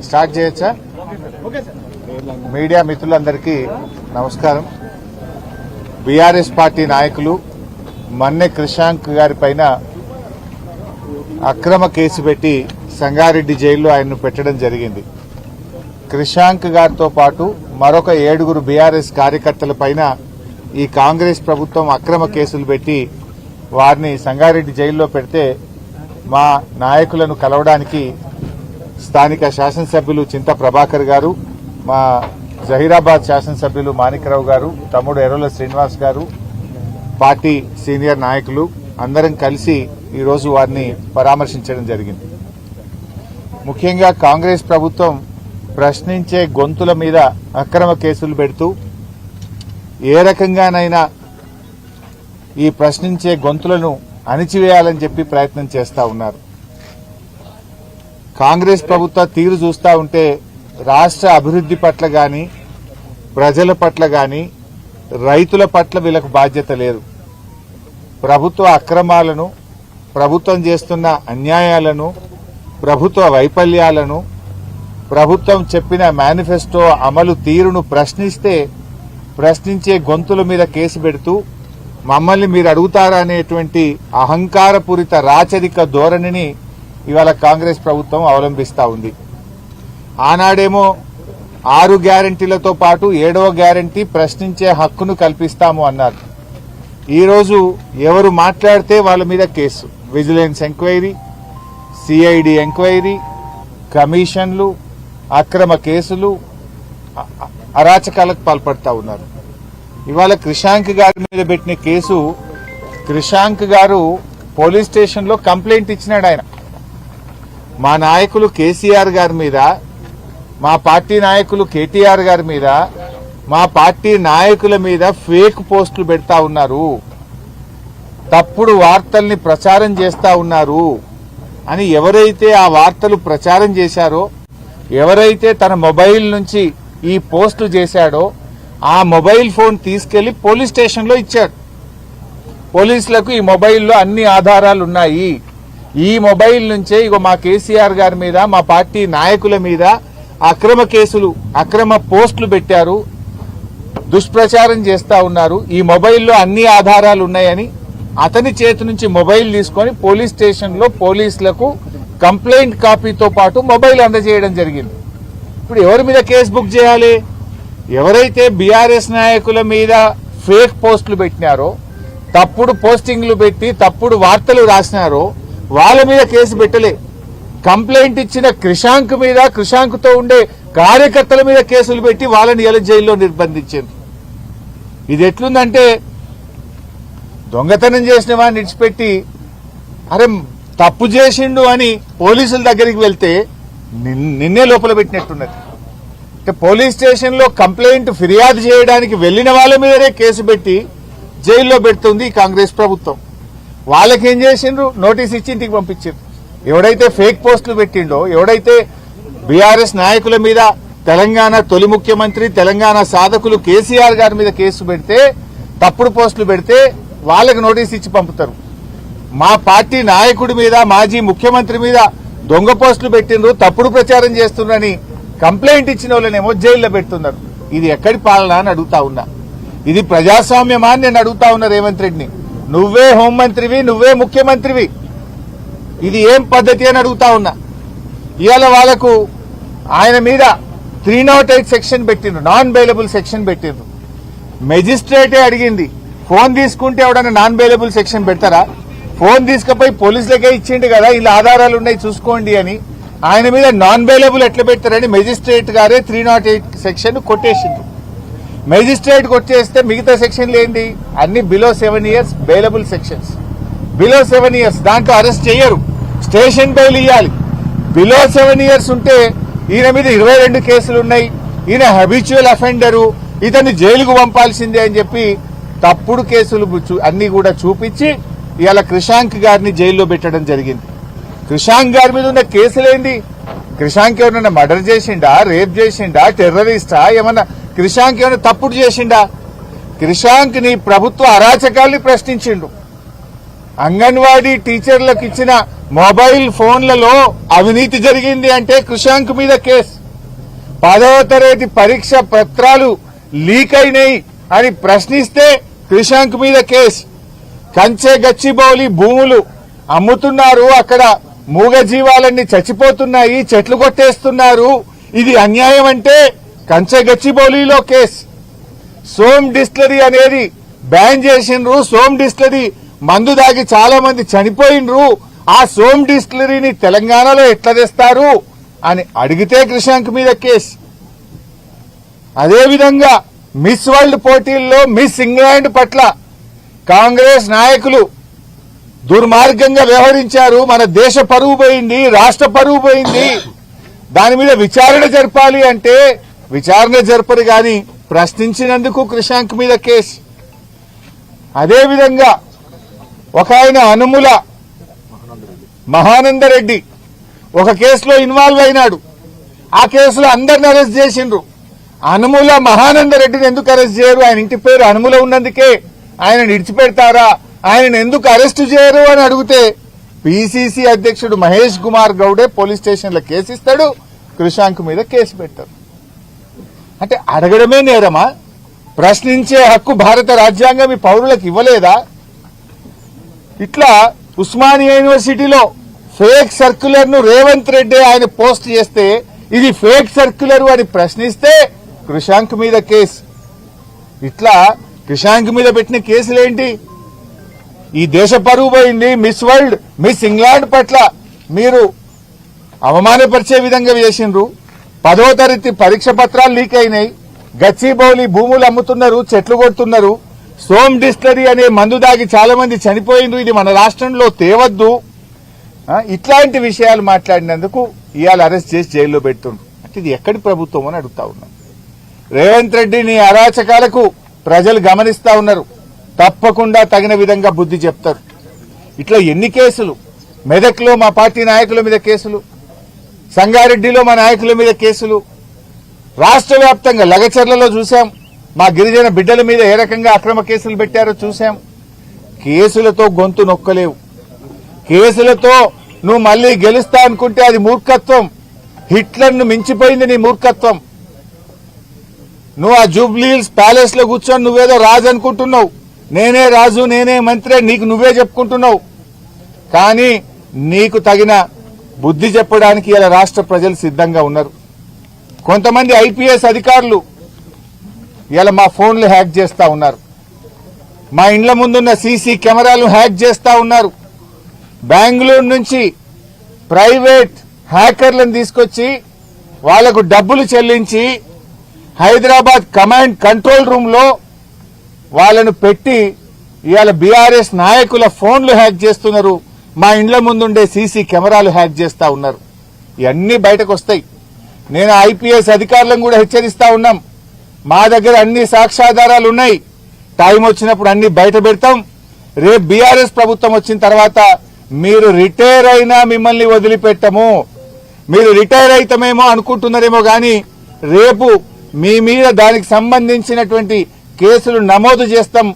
Start చేయొచ్చా? Media మిత్రులందరికీ నమస్కారం. బీఆర్ఎస్ పార్టీ నాయకులు మన్నె క్రిషాంక్ గారి పైన అక్రమ కేసు పెట్టి సంగారెడ్డి జైల్లో ఆయన్ను పెట్టడం జరిగింది. క్రిషాంక్ గారితో పాటు మరొక 7 బీఆర్ఎస్ కార్యకర్తల పైన ఈ కాంగ్రెస్ ప్రభుత్వం అక్రమ కేసులు పెట్టి వారిని సంగారెడ్డి జైల్లో పెడితే మా నాయకులను కలవడానికి స్థానిక శాసనసభ్యులు చింత ప్రభాకర్ గారు, మా జహీరాబాద్ శాసనసభ్యులు మాణిక్రావు గారు, తమ్ముడు ఎర్రల శ్రీనివాస్ గారు, పార్టీ సీనియర్ నాయకులు అందరం కలిసి ఈరోజు వారిని పరామర్శించడం జరిగింది. ముఖ్యంగా కాంగ్రెస్ ప్రభుత్వం ప్రశ్నించే గొంతుల మీద అక్రమ కేసులు పెడుతూ ఏ రకంగానైనా ఈ ప్రశ్నించే గొంతులను అణిచివేయాలని చెప్పి ప్రయత్నం చేస్తా ఉన్నారు. కాంగ్రెస్ ప్రభుత్వ తీరు చూస్తా ఉంటే రాష్ట్ర అభివృద్ది పట్ల గాని, ప్రజల పట్ల గాని, రైతుల పట్ల వీళ్ళకు బాధ్యత లేదు. ప్రభుత్వ అక్రమాలను, ప్రభుత్వం చేస్తున్న అన్యాయాలను, ప్రభుత్వ వైఫల్యాలను, ప్రభుత్వం చెప్పిన మేనిఫెస్టో అమలు తీరును ప్రశ్నించే గొంతుల మీద కేసు పెడుతూ మమ్మల్ని మీరు అడుగుతారా అనేటువంటి అహంకారపూరిత రాచరిక ధోరణిని ఇవాళ కాంగ్రెస్ ప్రభుత్వం అవలంబిస్తా ఉంది. ఆనాడేమో 6 గ్యారంటీలతో పాటు 7వ గ్యారంటీ ప్రశ్నించే హక్కును కల్పిస్తాము అన్నారు. ఈరోజు ఎవరు మాట్లాడితే వాళ్ళ మీద case, vigilance enquiry, CID enquiry, కమిషన్లు, అక్రమ కేసులు, అరాచకాలకు పాల్పడతా ఉన్నారు. ఇవాళ క్రిషాంక్ గారి మీద పెట్టిన కేసు, క్రిషాంక్ గారు పోలీస్ స్టేషన్ లో కంప్లైంట్ ఇచ్చినాడు. ఆయన మా నాయకులు కేసీఆర్ గారి మీద, మా పార్టీ నాయకులు కేటీఆర్ గారి మీద, మా పార్టీ నాయకుల మీద ఫేక్ పోస్టులు పెడతా ఉన్నారు, తప్పుడు వార్తల్ని ప్రచారం చేస్తా ఉన్నారు అని ఎవరైతే ఆ వార్తలు ప్రచారం చేశారో, ఎవరైతే తన మొబైల్ నుంచి ఈ పోస్టులు చేశాడో ఆ మొబైల్ ఫోన్ తీసుకెళ్లి పోలీస్ స్టేషన్ లో ఇచ్చాడు. పోలీసులకు ఈ మొబైల్లో అన్ని ఆధారాలు ఉన్నాయి, ఈ మొబైల్ నుంచే ఇగో మా కేసీఆర్ గారి మీద, మా పార్టీ నాయకుల మీద అక్రమ కేసులు, అక్రమ పోస్టులు పెట్టారు, దుష్ప్రచారం చేస్తా ఉన్నారు, ఈ మొబైల్లో అన్ని ఆధారాలు ఉన్నాయని అతని చేతి నుంచి మొబైల్ తీసుకొని పోలీస్ స్టేషన్ లో పోలీసులకు కంప్లైంట్ కాపీతో పాటు మొబైల్ అందజేయడం జరిగింది. ఇప్పుడు ఎవరి మీద కేసు బుక్ చేయాలి? ఎవరైతే బీఆర్ఎస్ నాయకుల మీద ఫేక్ పోస్టులు పెట్టినారో, తప్పుడు పోస్టింగ్లు పెట్టి తప్పుడు వార్తలు రాసినారో వాళ్ళ మీద కేసు పెట్టలే. కంప్లైంట్ ఇచ్చిన క్రిషాంక్ మీద, క్రిషాంక్ తో ఉండే కార్యకర్తల మీద కేసులు పెట్టి వాళ్ళని ఎలా జైల్లో నిర్బంధించింది. ఇది ఎట్లుందంటే దొంగతనం చేసిన వాడిని విడిచిపెట్టి అరే తప్పు చేసిండు అని పోలీసుల దగ్గరికి వెళ్తే నిన్నే లోపల పెట్టినట్టున్నది. అంటే పోలీస్ స్టేషన్ లో కంప్లైంట్ ఫిర్యాదు చేయడానికి వెళ్లిన వాళ్ళ మీదనే కేసు పెట్టి జైల్లో పెడుతుంది కాంగ్రెస్ ప్రభుత్వం. వాళ్ళకేం చేసిండ్రు? నోటీస్ ఇచ్చి ఇంటికి పంపించారు. ఎవడైతే ఫేక్ పోస్టులు పెట్టిండో, ఎవడైతే బీఆర్ఎస్ నాయకుల మీద, తెలంగాణ తొలి ముఖ్యమంత్రి, తెలంగాణ సాధకులు కేసీఆర్ గారి మీద కేసు పెడితే, తప్పుడు పోస్టులు పెడితే వాళ్ళకి నోటీస్ ఇచ్చి పంపుతారు. మా పార్టీ నాయకుడి మీద, మాజీ ముఖ్యమంత్రి మీద దొంగ పోస్టులు పెట్టిండ్రు, తప్పుడు ప్రచారం చేస్తున్నారని కంప్లైంట్ ఇచ్చిన వాళ్ళనేమో జైల్లో పెడుతున్నారు. ఇది ఎక్కడి పాలన అని అడుగుతా ఉన్నా. ఇది ప్రజాస్వామ్యమా అని నేను అడుగుతా ఉన్నా రేవంత్ రెడ్డిని. నువ్వే హోంమంత్రివి, నువ్వే ముఖ్యమంత్రివి, ఇది ఏం పద్ధతి అని అడుగుతా ఉన్నా. ఇవాళ వాళ్లకు ఆయన మీద 308 సెక్షన్ పెట్టిండ్రు, నాన్ బెయిలబుల్ సెక్షన్ పెట్టిండ్రు. మెజిస్ట్రేటే అడిగింది, ఫోన్ తీసుకుంటే ఎవడన్నా నాన్ బెయిలబుల్ సెక్షన్ పెడతారా? ఫోన్ తీసుకుపోయి పోలీసులకే ఇచ్చిండు కదా, ఇలా ఆధారాలు ఉన్నాయి చూసుకోండి అని. ఆయన మీద నాన్ బెయిలబుల్ ఎట్లా పెడతారని మెజిస్ట్రేట్ గారే 308 సెక్షన్ కొట్టేసింది. మెజిస్ట్రేట్ కొట్టేస్తే మిగతా సెక్షన్లు ఏంటి? అన్ని below 7 years bailable sections. Below 7 years దాంట్లో అరెస్ట్ చేయరు, స్టేషన్ బెయిల్ ఇవ్వాలి. బిలో 7 years ఉంటే ఈయన మీద 22 కేసులు ఉన్నాయి, ఈయన హ్యాబిచువల్ అఫెండరు, ఇతన్ని జైలుకు పంపాల్సిందే అని చెప్పి తప్పుడు కేసులు అన్ని కూడా చూపించి ఇవాళ క్రిషాంక్ గారిని జైల్లో పెట్టడం జరిగింది. క్రిషాంక్ గారి మీద ఉన్న కేసులేంది? క్రిషాంక్ ఏమన్నా మర్డర్ చేసిండా, రేప్ చేసిండా, టెర్రరిస్టా, ఏమన్నా క్రిషాంక్ ఏమన్నా తప్పుడు చేసిండా? క్రిషాంక్ ని ప్రభుత్వ అరాచకాల్ని ప్రశ్నించిండు. అంగన్వాడీ టీచర్లకు ఇచ్చిన మొబైల్ ఫోన్లలో అవినీతి జరిగింది అంటే కృషాంక్ మీద కేసు. 10వ తరగతి పరీక్ష పత్రాలు లీక్ అయినాయి అని ప్రశ్నిస్తే కృషాంక్ మీద కేసు. కంచె గచ్చిబౌలి భూములు అమ్ముతున్నారు, అక్కడ మూగ జీవాలన్నీ చచ్చిపోతున్నాయి, చెట్లు కొట్టేస్తున్నారు, ఇది అన్యాయం అంటే కంచె గచ్చిబౌలిలో కేసు. సోమ్ డిస్టిలరీ అనేది బ్యాన్ చేసిండ్రు, సోమ్ డిస్టిలరీ మందు దాగి చాలా మంది చనిపోయిండ్రు, ఆ సోమ్ డిస్టిలరీని తెలంగాణలో ఎట్లా తెస్తారు అని అడిగితే కృషాంక్ మీద కేసు. అదేవిధంగా మిస్ వరల్డ్ పోటీల్లో మిస్ ఇంగ్లాండ్ పట్ల కాంగ్రెస్ నాయకులు దుర్మార్గంగా వ్యవహరించారు, మన దేశ పరువు పోయింది, రాష్ట్ర పరువు పోయింది, దాని మీద విచారణ జరపాలి అంటే విచారణ జరపరు గాని ప్రశ్నించినందుకు కృషాంక్ మీద కేసు. అదేవిధంగా ఒక ఆయన అనుముల మహానందరెడ్డి ఒక కేసులో ఇన్వాల్వ్ అయినాడు, ఆ కేసులో అందరిని అరెస్ట్ చేసిండ్రు. అనుముల మహానందరెడ్డిని ఎందుకు అరెస్ట్ చేయరు? ఆయన ఇంటి పేరు అనుముల ఉన్నందుకే ఆయన విడిచిపెడతారా? ఆయనను ఎందుకు అరెస్టు చేయరు అని అడిగితే పిసిసి అధ్యక్షుడు మహేష్ కుమార్ గౌడే పోలీస్ స్టేషన్లో కేసు ఇస్తాడు, కృషాంక్ మీద కేసు పెట్టారు. అంటే అడగడమే నేరమా? ప్రశ్నించే హక్కు భారత రాజ్యాంగం ఈ పౌరులకు ఇవ్వలేదా? ఇట్లా ఉస్మానియా యూనివర్సిటీలో ఫేక్ సర్క్యులర్ ను రేవంత్ రెడ్డి ఆయన పోస్ట్ చేస్తే ఇది ఫేక్ సర్క్యులర్ అని ప్రశ్నిస్తే కృషాంక్ మీద కేసు. ఇట్లా కృషాంక్ మీద పెట్టిన కేసులేంటి? ఈ దేశ పరువు పోయింది, మిస్ వరల్డ్ మిస్ ఇంగ్లాండ్ పట్ల మీరు అవమానపరిచే విధంగా చేసిండ్రు, 10వ తరగతి పరీక్ష పత్రాలు లీక్ అయినాయి, గచ్చిబౌలి భూములు అమ్ముతున్నారు, చెట్లు కొడుతున్నారు, సోమ్ డిస్టిలరీ అనే మందు దాగి చాలా మంది చనిపోయిండ్రు, ఇది మన రాష్ట్రంలో తేవద్దు, ఇట్లాంటి విషయాలు మాట్లాడినందుకు ఇవాళ అరెస్ట్ చేసి జైల్లో పెడుతుండ్రు. అంటే ఇది ఎక్కడి ప్రభుత్వం అని అడుగుతా ఉన్నాం. రేవంత్ రెడ్డిని అరాచకాలకు ప్రజలు గమనిస్తా ఉన్నారు, తప్పకుండా తగిన విధంగా బుద్ధి చెప్తారు. ఇట్లా ఎన్ని కేసులు, మెదక్లో మా పార్టీ నాయకుల మీద కేసులు, సంగారెడ్డిలో మా నాయకుల మీద కేసులు, రాష్ట్ర వ్యాప్తంగా లగచర్లలో చూశాం, మా గిరిజన బిడ్డల మీద ఏ రకంగా అక్రమ కేసులు పెట్టారో చూశాం. కేసులతో గొంతు నొక్కలేవు, కేసులతో నువ్వు మళ్లీ గెలుస్తా అనుకుంటే అది మూర్ఖత్వం. హిట్లర్ను మించిపోయింది నీ మూర్ఖత్వం. నువ్వు ఆ జూబ్లీహిల్స్ ప్యాలెస్ లో కూర్చొని నువ్వేదో రాజు అనుకుంటున్నావు, నేనే రాజు నేనే మంత్రి నీకు నువ్వే చెప్పుకుంటున్నావు. కానీ నీకు తగిన బుద్ధి చెప్పడానికి ఇలా రాష్ట్ర ప్రజలు సిద్ధంగా ఉన్నారు. కొంతమంది ఐపీఎస్ అధికారులు ఇలా మా ఫోన్లు హ్యాక్ చేస్తా ఉన్నారు, మా ఇండ్ల ముందున్న సీసీ కెమెరాలు హ్యాక్ చేస్తా ఉన్నారు. బెంగళూరు నుంచి ప్రైవేట్ హ్యాకర్లను తీసుకొచ్చి వాళ్లకు డబ్బులు చెల్లించి హైదరాబాద్ కమాండ్ కంట్రోల్ రూమ్ లో వాళ్లను పెట్టి ఇవాళ బీఆర్ఎస్ నాయకుల ఫోన్లు హ్యాక్ చేస్తున్నారు, మా ఇండ్ల ముందుండే సీసీ కెమెరాలు హ్యాక్ చేస్తా ఉన్నారు. ఇవన్నీ బయటకు వస్తాయి. నేను ఐపీఎస్ అధికారులను కూడా హెచ్చరిస్తా ఉన్నాం, మా దగ్గర అన్ని సాక్ష్యాధారాలు ఉన్నాయి, టైం వచ్చినప్పుడు అన్ని బయట పెడతాం. రేపు బీఆర్ఎస్ ప్రభుత్వం వచ్చిన తర్వాత మీరు రిటైర్ అయినా మిమ్మల్ని వదిలిపెట్టము. మీరు రిటైర్ అయితమేమో అనుకుంటున్నారేమో గాని రేపు మీ మీద దానికి సంబంధించినటువంటి కేసులు నమోదు చేస్తాం,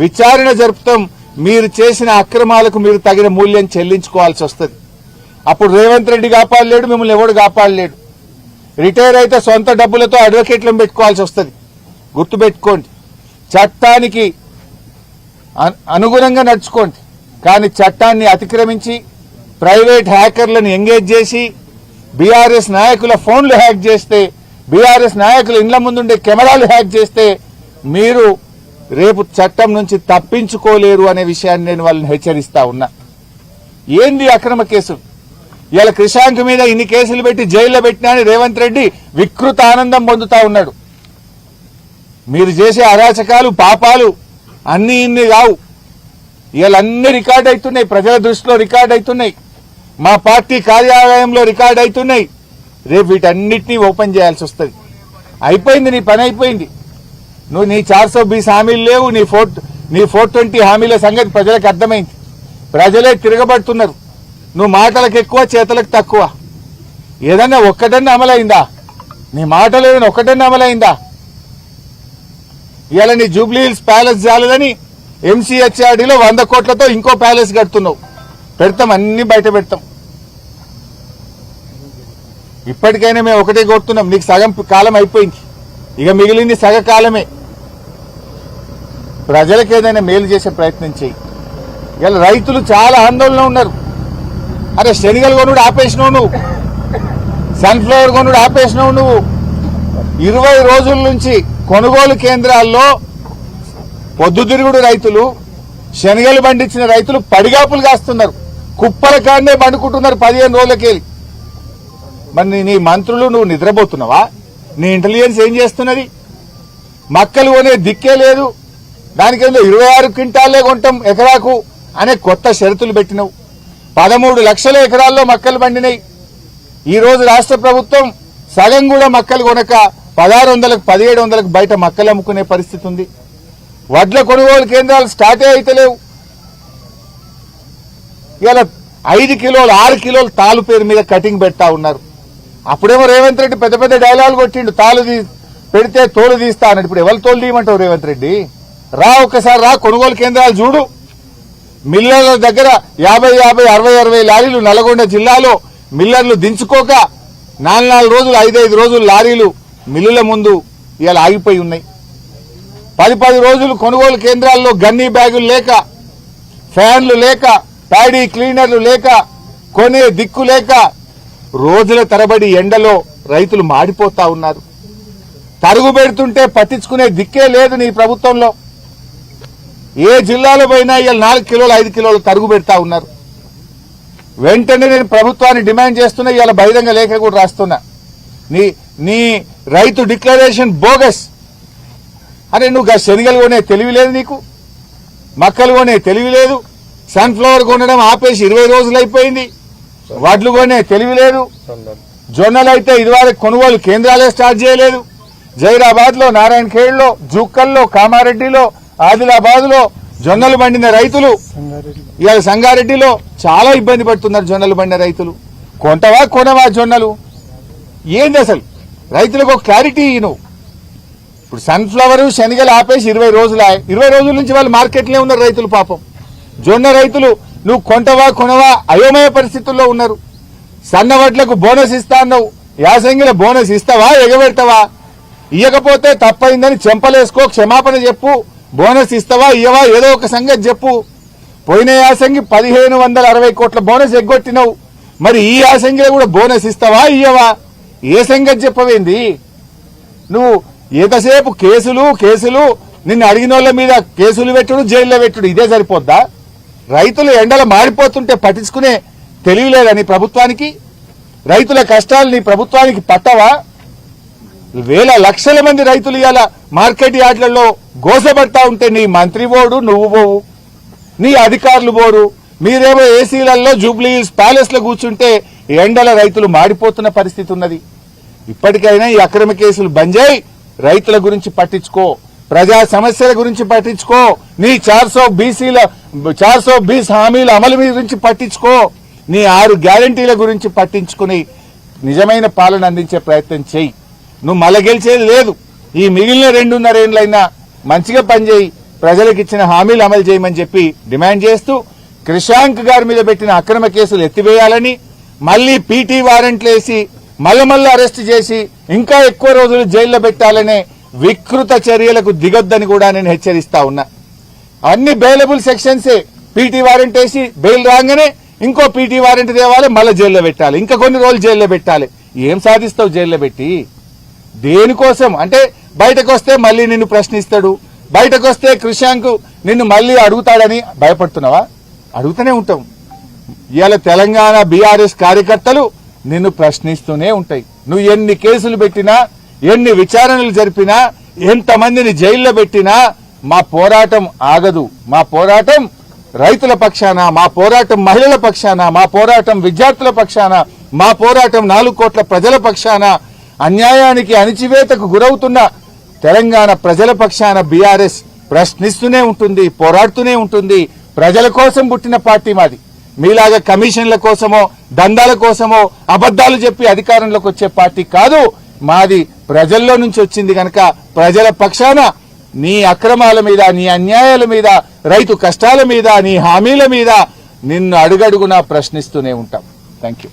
విచారణ జరుపుతాం. మీరు చేసిన అక్రమాలకు మీరు తగిన మూల్యం చెల్లించుకోవాల్సి వస్తుంది. అప్పుడు రేవంత్ రెడ్డి కాపాడలేడు, మిమ్మల్ని ఎవడు కాపాడలేడు. రిటైర్ అయితే సొంత డబ్బులతో అడ్వకేట్లను పెట్టుకోవాల్సి వస్తుంది. గుర్తుపెట్టుకోండి, చట్టానికి అనుగుణంగా నడుచుకోండి. కానీ చట్టాన్ని అతిక్రమించి ప్రైవేట్ హ్యాకర్లను ఎంగేజ్ చేసి బీఆర్ఎస్ నాయకుల ఫోన్లు హ్యాక్ చేస్తే, బీఆర్ఎస్ నాయకుల ఇండ్ల ముందుండే కెమెరాలు హ్యాక్ చేస్తే మీరు రేపు చట్టం నుంచి తప్పించుకోలేరు అనే విషయాన్ని నేను వాళ్ళని హెచ్చరిస్తా ఉన్నా. ఏంది అక్రమ కేసులు? ఇలా కృషాంక్ మీద ఇన్ని కేసులు పెట్టి జైల్లో పెట్టినా అని రేవంత్ రెడ్డి వికృత ఆనందం పొందుతా ఉన్నాడు. మీరు చేసే అరాచకాలు పాపాలు అన్ని ఇన్ని కావు, ఇవన్నీ రికార్డ్ అవుతున్నాయి, ప్రజల దృష్టిలో రికార్డ్ అవుతున్నాయి, మా పార్టీ కార్యాలయంలో రికార్డ్ అవుతున్నాయి. రేపు వీటన్నిటినీ ఓపెన్ చేయాల్సి వస్తుంది. అయిపోయింది, నీ పని అయిపోయింది. నువ్వు నీ 420 హామీలు లేవు, నీ 420 హామీల సంగతి ప్రజలకు అర్థమైంది. ప్రజలే తిరగబడుతున్నారు. నువ్వు మాటలకు ఎక్కువ, చేతలకు తక్కువ. ఏదన్నా ఒక్కటన్నా అమలైందా? నీ మాటలు ఏదైనా ఒక్కటన్నా అమలైందా? ఇవాళ నీ జూబ్లీహిల్స్ ప్యాలెస్ జాలని ఎంసీహెచ్ఆర్డీలో 100 కోట్లతో ఇంకో ప్యాలెస్ కడుతున్నావు. పెడతాం, అన్ని బయట పెడతాం. ఇప్పటికైనా మేము ఒకటే కోరుతున్నాం, నీకు సగం కాలం అయిపోయింది, ఇక మిగిలింది సగ కాలమే. ప్రజలకు ఏదైనా మేలు చేసే ప్రయత్నం చేయి. ఇలా రైతులు చాలా ఆందోళన ఉన్నారు. అరే శనగలు కొనుడు ఆపేసినావు నువ్వు, సన్ఫ్లవర్ కొనుడు ఆపేసినావు నువ్వు. 20 రోజుల నుంచి కొనుగోలు కేంద్రాల్లో పొద్దుతిరుగుడు రైతులు, శనగలు పండించిన రైతులు పడిగాపులు కాస్తున్నారు, కుప్పల కాడనే పండుకుంటున్నారు 15 రోజులకెళ్ళి. మరి నీ మంత్రులు నువ్వు నిద్రపోతున్నావా? నీ ఇంటెలిజెన్స్ ఏం చేస్తున్నది? మక్కలు కొనే దిక్కే లేదు, దానికేందో 26 క్వింటాలే కొంటాం ఎకరాకు అనే కొత్త షరతులు పెట్టినవు. 13 లక్షల ఎకరాల్లో మక్కలు పండినాయి. ఈ రోజు రాష్ట్ర ప్రభుత్వం సగం కూడా మక్కలు కొనక 1600కు 1700కు బయట మక్కలు అమ్ముకునే పరిస్థితి ఉంది. వడ్ల కొనుగోలు కేంద్రాలు స్టార్టే అయితే లేవు. ఇలా 5 కిలోలు 6 కిలోలు తాలు పేరు మీద కటింగ్ పెడతా ఉన్నారు. అప్పుడేమో రేవంత్ రెడ్డి పెద్ద పెద్ద డైలాగులు కొట్టిండు, తాలు పెడితే తోలు తీస్తా అన్నాడు. ఇప్పుడు ఎవరు తోలు తీయమంటావు రేవంత్ రెడ్డి? రా ఒక్కసారి రా, కొనుగోలు కేంద్రాలు చూడు. మిల్లర్ల దగ్గర 50, 60 లారీలు నల్గొండ జిల్లాలో మిల్లర్లు దించుకోక 4 రోజులు 5 రోజులు లారీలు మిల్లుల ముందు ఇవాళ ఆగిపోయి ఉన్నాయి. 10 రోజులు కొనుగోలు కేంద్రాల్లో గన్నీ బ్యాగులు లేక, ఫ్యాన్లు లేక, ప్యాడీ క్లీనర్లు లేక, కొనే దిక్కు లేక రోజుల తరబడి ఎండలో రైతులు మాడిపోతా ఉన్నారు. తరుగు పెడుతుంటే పట్టించుకునే దిక్కే లేదు నీ ప్రభుత్వంలో. ఏ జిల్లాలో పోయినా ఇవాళ 4 కిలోలు 5 కిలోలు తరుగు పెడతా ఉన్నారు. వెంటనే నేను ప్రభుత్వాన్ని డిమాండ్ చేస్తున్నా, ఇవాళ బహిరంగ లేఖ కూడా రాస్తున్నా. నీ రైతు డిక్లరేషన్ బోగస్. అరే నువ్వు శనగలు కొనే తెలివి లేదు నీకు, మక్కలు కొనే తెలివి లేదు, సన్ఫ్లవర్ కొనడం ఆపేసి 20 రోజులు అయిపోయింది, వడ్లు కొనే తెలివి లేదు. జొన్నలు అయితే ఇదివరకు కొనుగోలు కేంద్రాలే స్టార్ట్ చేయలేదు. జైరాబాద్ లో, నారాయణ ఖేడ్లో, జూక్కల్లో, కామారెడ్డిలో, ఆదిలాబాద్ లో జొన్నలు పండిన రైతులు ఇవాళ సంగారెడ్డిలో చాలా ఇబ్బంది పడుతున్నారు. జొన్నలు పండిన రైతులు కొంటవా కొనవా జొన్నలు? ఏంది అసలు? రైతులకు ఒక క్లారిటీ నువ్వు. ఇప్పుడు సన్ఫ్లవర్ శనగలు ఆపేసి 20 రోజులు 20 రోజుల నుంచి వాళ్ళు మార్కెట్లే ఉన్నారు రైతులు. పాపం జొన్న రైతులు నువ్వు కొంటవా కొనవా అయోమయ పరిస్థితుల్లో ఉన్నారు. సన్న వడ్లకు బోనస్ ఇస్తా అన్నావు, యాసంగిలో బోనస్ ఇస్తావా ఎగబెడతావా? ఇయ్యకపోతే తప్పైందని చెంపలేసుకో, క్షమాపణ చెప్పు. బోనస్ ఇస్తావా ఇయ్యవా ఏదో ఒక సంగతి చెప్పు. పోయిన యాసంగి 1560 కోట్ల బోనస్ ఎగ్గొట్టినావు, మరి ఈ యాసంగిలో కూడా బోనస్ ఇస్తావా ఇయ్యవా? ఏ సంగతి చెప్పవేంది నువ్వు? ఎంతసేపు కేసులు నిన్ను అడిగిన వాళ్ళ మీద కేసులు పెట్టుడు, జైల్లో పెట్టుడు, ఇదే సరిపోద్దా? రైతులు ఎండలు మారిపోతుంటే పట్టించుకునే తెలియలేదని ప్రభుత్వానికి? రైతుల కష్టాలు నీ ప్రభుత్వానికి పట్టవా? వేల లక్షల మంది రైతులు ఇవాళ మార్కెట్ యార్డ్లలో గోసపడతా ఉంటే నీ మంత్రి పోడు, నువ్వు పోవు, నీ అధికారులు పోరు. మీరేమో ఏసీలలో జూబ్లీ హిల్స్ ప్యాలెస్ లో కూర్చుంటే ఎండల రైతులు మాడిపోతున్న పరిస్థితి ఉన్నది. ఇప్పటికైనా ఈ అక్రమ కేసులు బంద్ చేయి, రైతుల గురించి పట్టించుకో, ప్రజా సమస్యల గురించి పట్టించుకో, నీ 420 హామీల అమలు గురించి పట్టించుకో, నీ 6 గ్యారంటీల గురించి పట్టించుకుని నిజమైన పాలన అందించే ప్రయత్నం చేయి. నువ్వు మళ్ళా గెలిచేది లేదు. ఈ మిగిలిన 2.5 ఏళ్లైనా మంచిగా పనిచేయి, ప్రజలకు ఇచ్చిన హామీలు అమలు చేయమని చెప్పి డిమాండ్ చేస్తూ క్రిషాంక్ గారి మీద పెట్టిన అక్రమ కేసులు ఎత్తివేయాలని, మళ్లీ పీటీ వారెంట్లు వేసి మళ్ళీ అరెస్ట్ చేసి ఇంకా ఎక్కువ రోజులు జైల్లో పెట్టాలనే వికృత చర్యలకు దిగొద్దని కూడా నేను హెచ్చరిస్తా ఉన్నా. అన్ని బెయిలబుల్ సెక్షన్సే. పీటీ వారెంట్ వేసి బెయిల్ రాగానే ఇంకో పీటీ వారెంట్ తేవాలి, మళ్ళీ జైల్లో పెట్టాలి, ఇంకా కొన్ని రోజులు జైల్లో పెట్టాలి. ఏం సాధిస్తావు జైల్లో పెట్టి? దేనికోసం అంటే బయటకు వస్తే మళ్ళీ నిన్ను ప్రశ్నిస్తాడు, బయటకు వస్తే క్రిషాంక్ నిన్ను మళ్ళీ అడుగుతాడని భయపడుతున్నావా? అడుగుతూనే ఉంటాం. ఇవాళ తెలంగాణ బీఆర్ఎస్ కార్యకర్తలు నిన్ను ప్రశ్నిస్తూనే ఉంటాయి. నువ్వు ఎన్ని కేసులు పెట్టినా, ఎన్ని విచారణలు జరిపినా, ఎంతమందిని జైల్లో పెట్టినా మా పోరాటం ఆగదు. మా పోరాటం రైతుల పక్షాన, మా పోరాటం మహిళల పక్షాన, మా పోరాటం విద్యార్థుల పక్షాన, మా పోరాటం 4 కోట్ల ప్రజల పక్షాన, అన్యాయానికి అణిచివేతకు గురవుతున్న తెలంగాణ ప్రజల పక్షాన బీఆర్ఎస్ ప్రశ్నిస్తూనే ఉంటుంది, పోరాడుతూనే ఉంటుంది. ప్రజల కోసం పుట్టిన పార్టీ మాది. మీలాగా కమిషన్ల కోసమో, దందాల కోసమో, అబద్దాలు చెప్పి అధికారంలోకి వచ్చే పార్టీ కాదు మాది. ప్రజల్లో నుంచి వచ్చింది కనుక ప్రజల పక్షాన నీ అక్రమాల మీద, నీ అన్యాయాల మీద, రైతు కష్టాల మీద, నీ హామీల మీద నిన్ను అడుగడుగునా ప్రశ్నిస్తూనే ఉంటాం. Thank you.